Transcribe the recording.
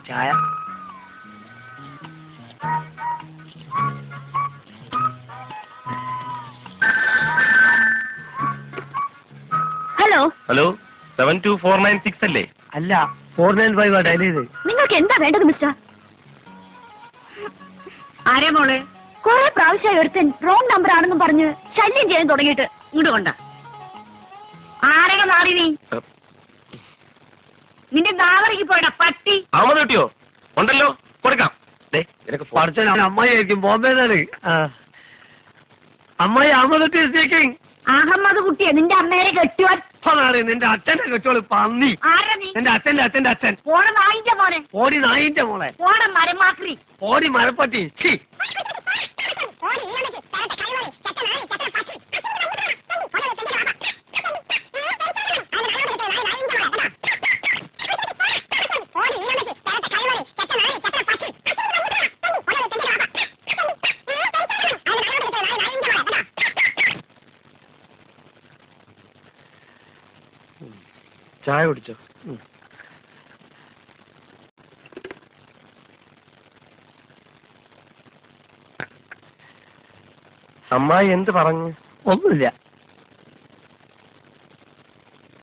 ചായ. Hello hello 72496 അല്ലേ? അല്ല 495 ഡയൽ ചെയ്ത്. നിങ്ങൾക്ക് എന്താ വേണ്ടത് മിസ്റ്റർ? ആരേ മോളെ? കുറെ പ്രാവശ്യമായി ഒരുത്തൻ റോങ് നമ്പർ ആണെന്നും പറഞ്ഞ് ശല്യം ചെയ്യാൻ തുടങ്ങിയിട്ട്. ഇങ്ങോട്ട് കൊണ്ട. ആരെങ്കിലും മാറി നീ? നിന്റെ നാവറിക്ക് പോയടാ പട്ടി. അഹമ്മദ് കിട്ടിയോ? ഉണ്ടല്ലോ, കൊടുക്കാം. പഠിച്ച അമ്മായി ആയിരിക്കും, ബോംബെന്നാണ്. അമ്മായി അഹമ്മദ് സ്പീക്കിംഗ്. അഹമ്മദ് കുട്ടിയെ നിന്റെ അമ്മേനെ കെട്ടുവാൻ. നിന്റെ അച്ഛന്റെ കെട്ടോള് പന്നി. ആരാ നീ? എന്റെ അച്ഛന്റെ അച്ഛൻ. പോണ നായിന്റെ മോനെ. ഓടി നായിന്റെ മോളെ. പോണ മരമാക്രി. ഓടി മരപ്പട്ടി. ചായ കുടിച്ചോ? അമ്മായി എന്ത് പറഞ്ഞു? ഒന്നുമില്ല.